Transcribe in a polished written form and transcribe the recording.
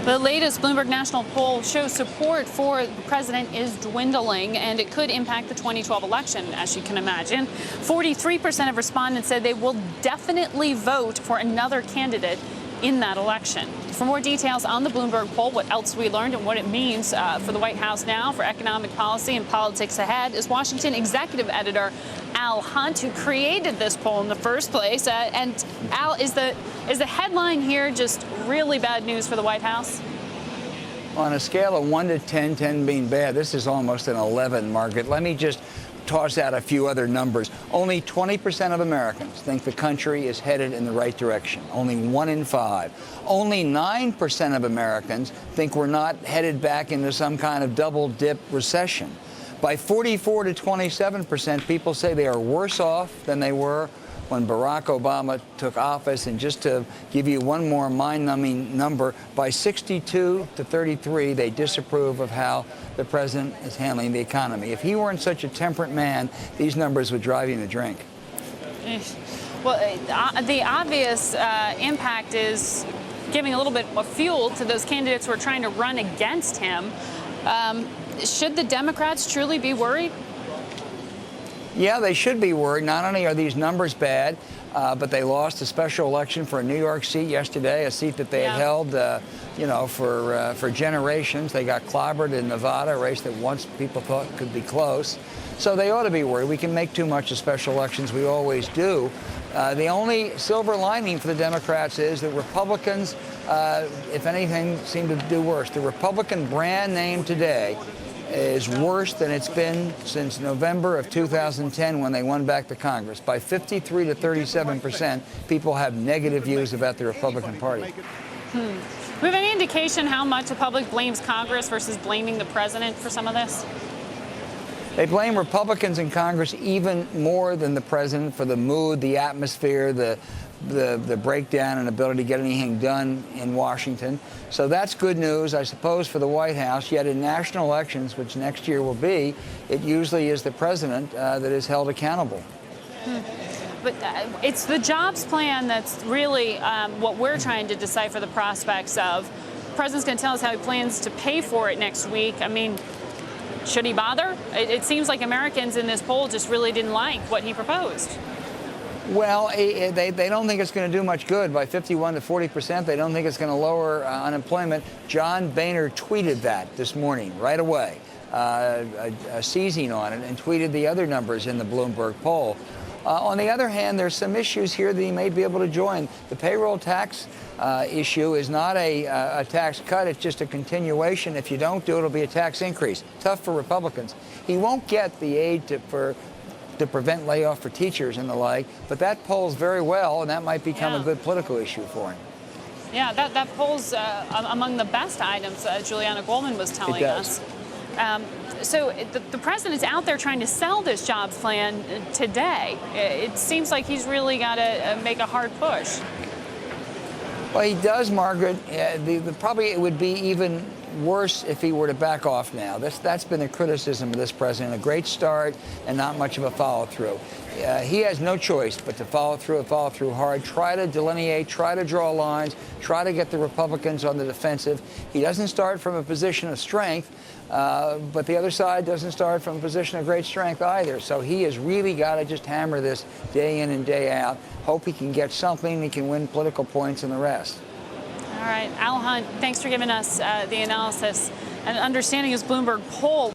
The latest Bloomberg National Poll shows support for the president is dwindling, and it could impact the 2012 election, as you can imagine. 43% of respondents said they will definitely vote for another candidate in that election. For more details on the Bloomberg poll, what else we learned and what it means for the White House now, for economic policy and politics ahead, is Washington executive editor Al Hunt, who created this poll in the first place. And Al, is the headline here just really bad news for the White House? On a scale of 1 to 10, 10 being bad, this is almost an 11, Margaret. Let me just toss out a few other numbers. Only 20% of Americans think the country is headed in the right direction. Only 1 in 5. Only 9% of Americans think we're not headed back into some kind of double-dip recession. By 44 to 27%, people say they are worse off than they were when Barack Obama took office. And just to give you one more mind-numbing number, by 62 to 33, they disapprove of how the president is handling the economy. If he weren't such a temperate man, these numbers would drive you to drink. Well, the obvious impact is giving a little bit of fuel to those candidates who are trying to run against him. Should the Democrats truly be worried? Yeah, they should be worried. Not only are these numbers bad, but they lost a special election for a New York seat yesterday, a seat that they had held, for generations. They got clobbered in Nevada, a race that once people thought could be close. So they ought to be worried. We can make too much of special elections. We always do. The only silver lining for the Democrats is that Republicans, if anything, seem to do worse. The Republican brand name today is worse than it's been since November of 2010 when they won back to Congress. By 53 to 37%, people have negative views about the Republican Party. Do we have any indication how much the public blames Congress versus blaming the president for some of this? They blame Republicans in Congress even more than the president for the mood, the atmosphere, the breakdown and ability to get anything done in Washington. So that's good news, I suppose, for the White House. Yet in national elections, which next year will be, it usually is the president that is held accountable. But it's the jobs plan that's really what we're trying to decipher the prospects of. The president's going to tell us how he plans to pay for it next week. I mean, should he bother? It seems like Americans in this poll just really didn't like what he proposed. Well, they don't think it's going to do much good. By 51 to 40%, they don't think it's going to lower unemployment. John Boehner tweeted that this morning, right away, seizing on it, and tweeted the other numbers in the Bloomberg poll. On the other hand, there's some issues here that he may be able to join. The payroll tax issue is not a tax cut. It's just a continuation. If you don't do it, it'll be a tax increase. Tough for Republicans. He won't get the aid to prevent layoff for teachers and the like, but that polls very well, and that might become a good political issue for him. Yeah, that polls among the best items, Juliana Goldman was telling us. So the president's out there trying to sell this jobs plan today. It seems like he's really got to make a hard push. Well, he does, Margaret. Probably it would be even worse if he were to back off now. That's been the criticism of this president. A great start and not much of a follow-through. He has no choice but to follow through hard, try to delineate, try to draw lines, try to get the Republicans on the defensive. He doesn't start from a position of strength, but the other side doesn't start from a position of great strength either. So he has really got to just hammer this day in and day out, hope he can get something, he can win political points and the rest. All right, Al Hunt, thanks for giving us the analysis and understanding his Bloomberg poll.